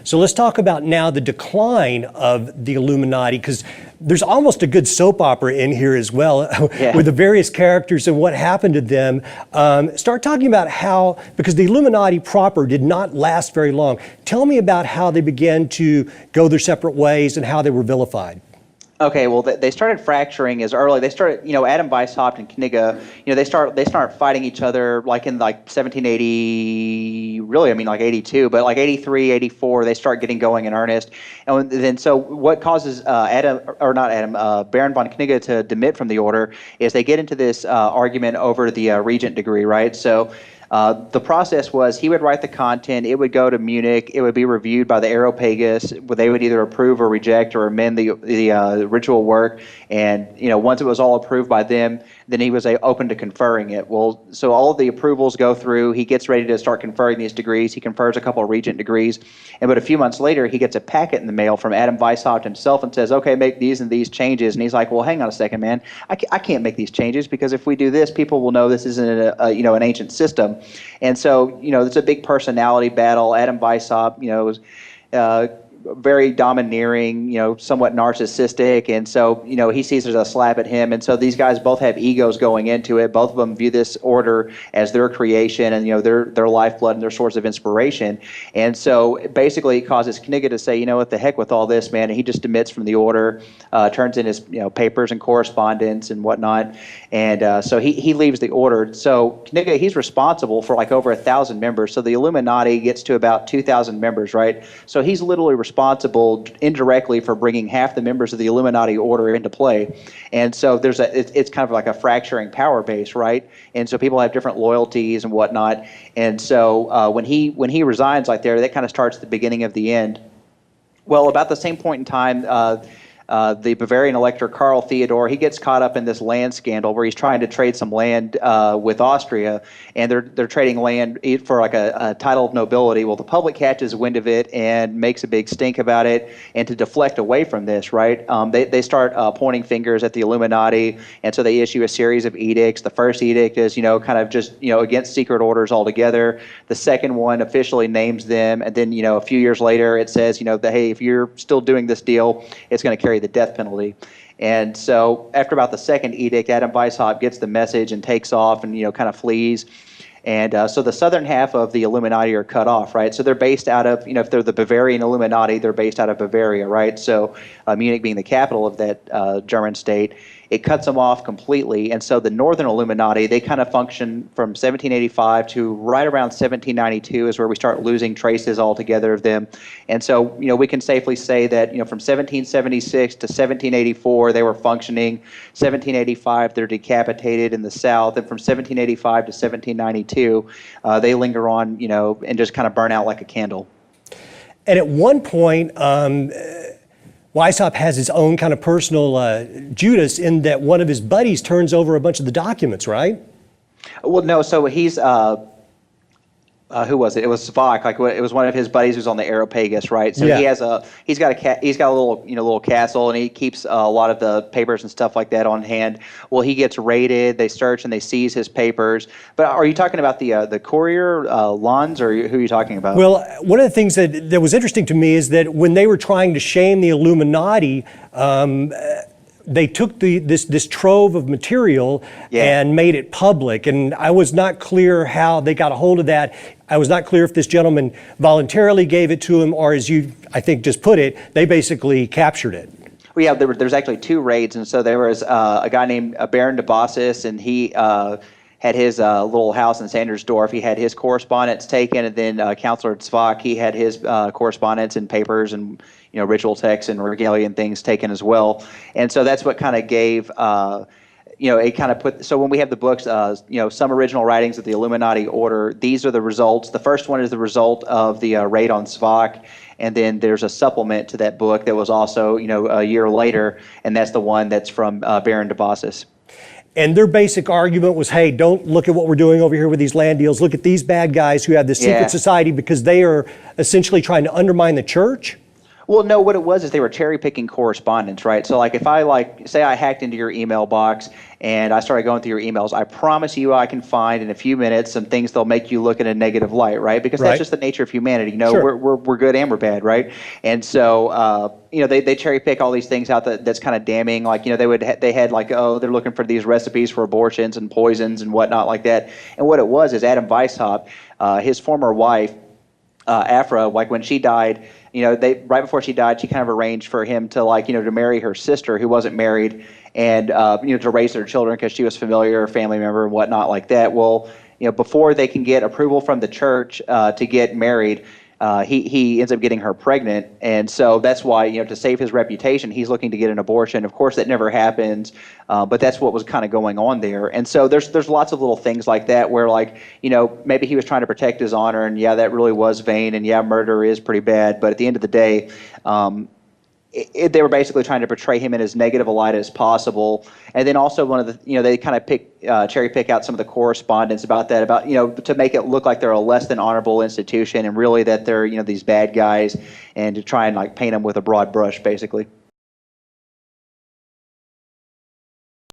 So let's talk about now the decline of the Illuminati, because there's almost a good soap opera in here as well, with the various characters and what happened to them. Start talking about how, because the Illuminati proper did not last very long. Tell me about how they began to go their separate ways and how they were vilified. Okay, well, they started fracturing as early. They started, Adam Weishaupt and Knigge, they start fighting each other like in like 1780, really, I mean like 82, but like 83, 84, they start getting going in earnest. And then so what causes Baron von Knigge to demit from the order is they get into this argument over the regent degree, right? So the process was he would write the content, it would go to Munich, it would be reviewed by the Areopagus, they would either approve or reject or amend the ritual work, and once it was all approved by them, then he was open to conferring it. Well, so all of the approvals go through, he gets ready to start conferring these degrees, he confers a couple of regent degrees, but a few months later he gets a packet in the mail from Adam Weishaupt himself and says, okay, make these and these changes, and he's like, well, hang on a second, man, I can't make these changes because if we do this, people will know this isn't an ancient system. And so, it's a big personality battle. Adam Weishaupt, was very domineering, somewhat narcissistic, and so, he sees there's a slap at him, and so these guys both have egos going into it. Both of them view this order as their creation and, their lifeblood and their source of inspiration. And so basically it causes Knigge to say, what the heck with all this, man, and he just demits from the order, turns in his, papers and correspondence and whatnot, and so he leaves the order. So Knigge, he's responsible for like over 1,000 members, so the Illuminati gets to about 2,000 members, right? So he's literally responsible indirectly for bringing half the members of the Illuminati order into play. And so it's kind of like a fracturing power base, right? And so people have different loyalties and whatnot. And so when he resigns like there, that kind of starts the beginning of the end. Well, about the same point in time, the Bavarian elector Karl Theodor, he gets caught up in this land scandal where he's trying to trade some land with Austria, and they're trading land for like a title of nobility. Well, the public catches wind of it and makes a big stink about it, and to deflect away from this, right, they start pointing fingers at the Illuminati, and so they issue a series of edicts. The first edict is, kind of just, against secret orders altogether. The second one officially names them, and then, a few years later it says, that, hey, if you're still doing this deal, it's going to carry the death penalty. And so after about the second edict, Adam Weishaupt gets the message and takes off and, kind of flees. And so the southern half of the Illuminati are cut off, right? So they're based out of, if they're the Bavarian Illuminati, they're based out of Bavaria, right? So Munich being the capital of that German state, it cuts them off completely. And so the northern Illuminati, they kind of function from 1785 to right around 1792 is where we start losing traces altogether of them. And so, we can safely say that, from 1776 to 1784, they were functioning. 1785, they're decapitated in the south. And from 1785 to 1792, they linger on, and just kind of burn out like a candle. And at one point, Weishaupt has his own kind of personal Judas in that one of his buddies turns over a bunch of the documents, right? Well, no, so he's, who was it? It was Svak. Like it was one of his buddies who's on the Areopagus, right? So he's got a little castle, and he keeps a lot of the papers and stuff like that on hand. Well, he gets raided. They search and they seize his papers. But are you talking about the courier Lanz, or who are you talking about? Well, one of the things that was interesting to me is that when they were trying to shame the Illuminati, they took this trove of material and made it public, and I was not clear how they got a hold of that. I was not clear if this gentleman voluntarily gave it to him, or as you, I think, just put it, they basically captured it. Well, yeah, there's actually two raids, and so there was a guy named Baron de Bossis, and he had his little house in Sandersdorf. He had his correspondence taken, and then Councillor Svak, he had his correspondence and papers and ritual texts and regalia and things taken as well. And so that's what kind of gave it kind of put, so when we have the books, some original writings of the Illuminati order, these are the results. The first one is the result of the raid on Svak, and then there's a supplement to that book that was also, a year later, and that's the one that's from Baron de Bossis. And their basic argument was, hey, don't look at what we're doing over here with these land deals. Look at these bad guys who have this secret society, because they are essentially trying to undermine the church. Well, no, what it was is they were cherry picking correspondence, right? So like if I say I hacked into your email box and I started going through your emails, I promise you I can find in a few minutes some things that'll make you look in a negative light, right? Because that's Right. just the nature of humanity. You know, Sure. we're good and we're bad, right? And so they cherry pick all these things out that's kind of damning. Like, they had like, oh, they're looking for these recipes for abortions and poisons and whatnot like that. And what it was is Adam Weishaupt, his former wife, Afra, like when she died, right before she died, she kind of arranged for him to to marry her sister who wasn't married, and to raise their children because she was familiar, family member, and whatnot like that. Well, before they can get approval from the church to get married, he ends up getting her pregnant, and so that's why to save his reputation, he's looking to get an abortion. Of course, that never happens, but that's what was kind of going on there. And so there's lots of little things like that where maybe he was trying to protect his honor, and yeah, that really was vain, and yeah, murder is pretty bad. But at the end of the day, they were basically trying to portray him in as negative a light as possible. And then also one of the, they kind of cherry pick out some of the correspondence about to make it look like they're a less than honorable institution, and really that they're, these bad guys, and to try and paint them with a broad brush, basically.